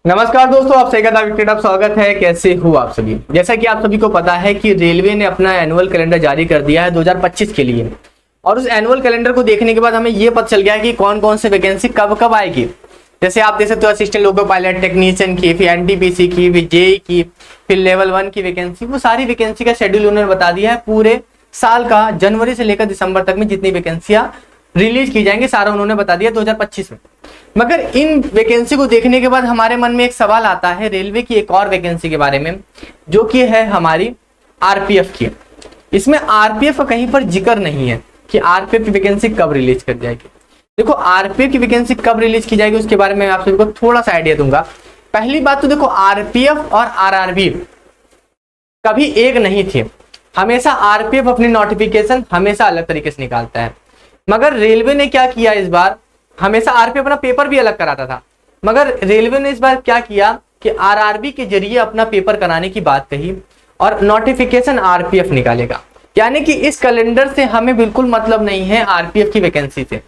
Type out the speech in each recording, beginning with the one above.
नमस्कार दोस्तों, आप सही का स्वागत है। कैसे हो आप सभी। जैसा कि आप सभी को पता है कि रेलवे ने अपना एनुअल कैलेंडर जारी कर दिया है 2025 के लिए। और उस एनुअल कैलेंडर को देखने के बाद हमें ये पता चल गया है कि कौन कौन से वैकेंसी कब कब आएगी। जैसे आप देख सकते हो असिस्टेंट लोको पायलट टेक्नीशियन की, फिर एनटीपीसी की, फिर जेई की, फिर लेवल 1 की वैकेंसी। वो सारी वैकेंसी का शेड्यूल उन्होंने बता दिया है। पूरे साल का जनवरी से लेकर दिसंबर तक में जितनी वैकेंसियां रिलीज की जाएंगी सारा उन्होंने बता दिया 2025 में। मगर इन वैकेंसी को देखने के बाद हमारे मन में एक सवाल आता है रेलवे की एक और वैकेंसी के बारे में, जो कि है हमारी आरपीएफ की। इसमें आरपीएफ का कहीं पर जिक्र नहीं है कि आरपीएफ की वैकेंसी कब रिलीज कर जाएगी। देखो, आरपीएफ की वैकेंसी कब रिलीज की जाएगी उसके बारे में मैं आप सभी को थोड़ा सा आइडिया दूंगा। पहली बात तो देखो, आरपीएफ और आरआरबी कभी एक नहीं थे। हमेशा आरपीएफ अपनी नोटिफिकेशन हमेशा अलग तरीके से निकालता है। मगर रेलवे ने क्या किया इस बार, हमेशा आरपीएफ अपना पेपर भी अलग कराता था, मगर रेलवे ने इस बार क्या किया कि आरआरबी के जरिए अपना पेपर कराने की बात कही और नोटिफिकेशन आरपीएफ निकालेगा। यानी कि इस कैलेंडर से हमें बिल्कुल मतलब नहीं है आरपीएफ की वैकेंसी से।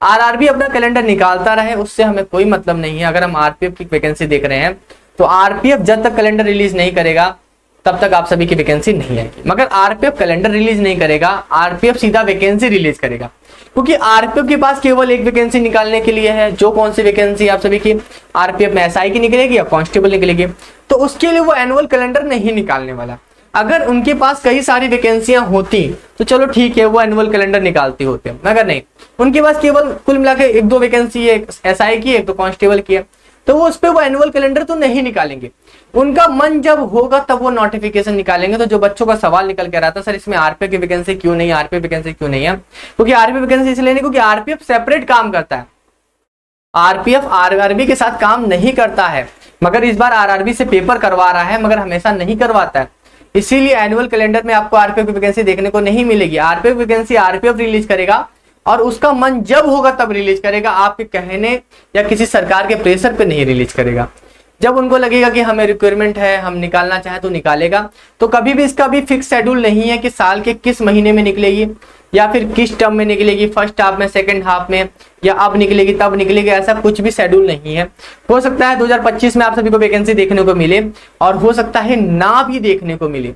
आरआरबी अपना कैलेंडर निकालता रहे, उससे हमें कोई मतलब नहीं है। अगर हम आरपीएफ की वैकेंसी देख रहे हैं तो आरपीएफ जब तक कैलेंडर रिलीज नहीं करेगा तब तक आप सभी की वैकेंसी नहीं आएगी। मगर आरपीएफ कैलेंडर रिलीज नहीं करेगा, आरपीएफ सीधा वैकेंसी रिलीज करेगा। क्योंकि आरपीएफ के पास केवल एक वैकेंसी निकालने के लिए है। जो कौन सी वैकेंसी आप सभी की आरपीएफ में एसआई की निकलेगी या कांस्टेबल निकलेगी, तो उसके लिए वो एनुअल कैलेंडर नहीं निकालने वाला। अगर उनके पास कई सारी वैकेंसियां होती तो चलो ठीक है, वो एनुअल कैलेंडर निकालते होते, मगर नहीं, उनके पास केवल कुल मिला के एक दो वैकेंसी है, एक एसआई की एक तो कांस्टेबल की है, तो वो उस पर वो एनुअल कैलेंडर तो नहीं निकालेंगे। उनका मन जब होगा तब वो नोटिफिकेशन निकालेंगे। तो जो बच्चों का सवाल निकल के रहा था, सर इसमें आरपीएफ की वैकेंसी क्यों नहीं, आरपीएफ वैकेंसी क्यों नहीं है, क्योंकि आरपीएफ वैकेंसी इसलिए नहीं क्योंकि आरपीएफ सेपरेट काम करता है। आरपीएफ आरआरबी के साथ काम नहीं करता है, मगर इस बार आरआरबी से पेपर करवा रहा है, मगर हमेशा नहीं करवाता है। इसीलिए एनुअल कैलेंडर में आपको आरपीएफ की वैकेंसी देखने को नहीं मिलेगी। आरपीएफ वैकेंसी आरपीएफ रिलीज करेगा और उसका मन जब होगा तब रिलीज करेगा, आपके कहने या किसी सरकार के प्रेशर पे नहीं रिलीज करेगा। जब उनको लगेगा कि हमें रिक्वायरमेंट है, हम निकालना चाहे तो निकालेगा। तो कभी भी इसका भी फिक्स शेड्यूल नहीं है कि साल के किस महीने में निकलेगी या फिर किस टर्म में निकलेगी, फर्स्ट हाफ में, सेकंड हाफ में, या अब निकलेगी तब निकलेगी, ऐसा कुछ भी शेड्यूल नहीं है। हो सकता है 2025 में आप सभी को वैकेंसी देखने को मिले और हो सकता है ना भी देखने को मिले,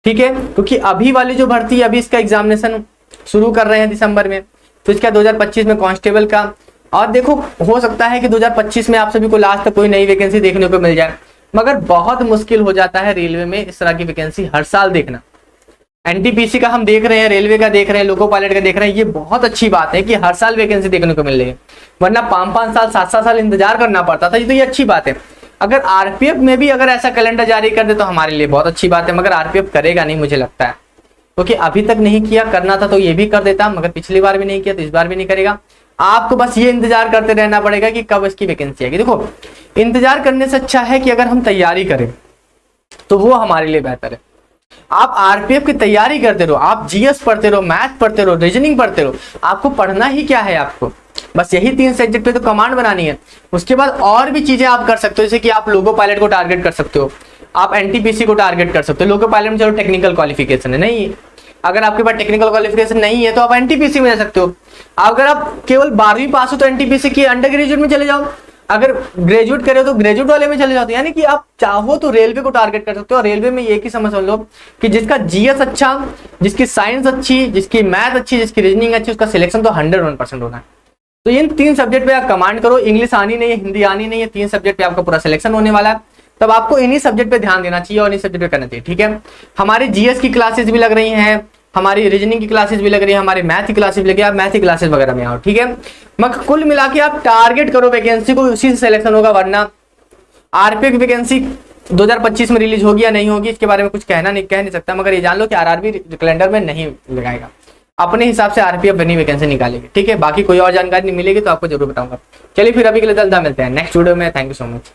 ठीक है। क्योंकि अभी वाली जो भर्ती है, अभी इसका एग्जामिनेशन शुरू कर रहे हैं दिसंबर में, तो इसका 2025 में कांस्टेबल का। और देखो, हो सकता है कि 2025 में आप सभी को लास्ट तक कोई नई वैकेंसी देखने को मिल जाए, मगर बहुत मुश्किल हो जाता है रेलवे में इस तरह की वैकेंसी हर साल देखना। एनटीपीसी का हम देख रहे हैं, रेलवे का देख रहे हैं, लोको पायलट का देख रहे हैं। ये बहुत अच्छी बात है कि हर साल वैकेंसी देखने को मिल रही है, वरना 5-5 साल 7-7 साल इंतजार करना पड़ता था। तो ये अच्छी बात है। अगर आरपीएफ में भी अगर ऐसा कैलेंडर जारी कर दे तो हमारे लिए बहुत अच्छी बात है, मगर आरपीएफ करेगा नहीं मुझे लगता है, क्योंकि अभी तक नहीं किया। करना था तो ये भी कर देता, मगर पिछली बार भी नहीं किया तो इस बार भी नहीं करेगा। आपको बस ये इंतजार करते रहना पड़ेगा कि कब इसकी वैकेंसी आएगी। देखो, इंतजार करने से अच्छा है कि अगर हम तैयारी करें तो वो हमारे लिए बेहतर है। आप आरपीएफ की तैयारी करते रहो, आप जीएस पढ़ते रहो, मैथ पढ़ते रहो, रीजनिंग पढ़ते रहो। आपको पढ़ना ही क्या है, आपको बस यही 3 सब्जेक्ट पे तो कमांड बनानी है। उसके बाद और भी चीजें आप कर सकते हो, जैसे कि आप लोको पायलट को टारगेट कर सकते हो, आप एनटीपीसी को टारगेट कर सकते हो। लोको पायलट में चलो टेक्निकल क्वालिफिकेशन है, नहीं, अगर आपके पास टेक्निकल क्वालिफिकेशन नहीं है तो आप एनटीपीसी में जा सकते हो। अगर आप केवल 12वीं पास हो तो एनटीपीसी की अंडर ग्रेजुएट में चले जाओ, अगर ग्रेजुएट करे तो ग्रेजुएट वाले में चले जाओ। यानी कि आप चाहो तो रेलवे को टारगेट कर सकते हो। और रेलवे में एक ही समझ लो कि जिसका जीएस अच्छा, जिसकी साइंस अच्छी, जिसकी मैथ अच्छी, जिसकी रीजनिंग अच्छी, उसका सिलेक्शन तो 101% होना है। तो इन 3 सब्जेक्ट पे आप कमांड करो। इंग्लिश आनी नहीं है, हिंदी आनी नहीं है, 3 सब्जेक्ट पे आपका पूरा सिलेक्शन होने वाला है। तब आपको इन्हीं सब्जेक्ट पे ध्यान देना चाहिए और इन्हीं सब्जेक्ट पे करना चाहिए, ठीक है। हमारी जीएस की क्लासेस भी लग रही हैं, हमारी रीजनिंग की क्लासेस भी लग रही है, हमारी मैथ की क्लासेस भी लगी है। आप मैथ की क्लासेस वगैरह में आओ, ठीक है। मगर कुल मिला के आप टारगेट करो वैकेंसी को, उसी से सिलेक्शन होगा। वरना आरपीएफ वैकेंसी 2025 में रिलीज होगी या नहीं होगी इसके बारे में कुछ कह नहीं सकता, मगर ये जान लो कि आरआरबी कैलेंडर में नहीं लगाएगा, अपने हिसाब से आरपीएफ बनी वैकेंसी निकालेगी, ठीक है। बाकी कोई और जानकारी नहीं मिलेगी तो आपको जरूर बताऊंगा। चलिए फिर अभी के लिए मिलते हैं नेक्स्ट वीडियो में। Thank you so much.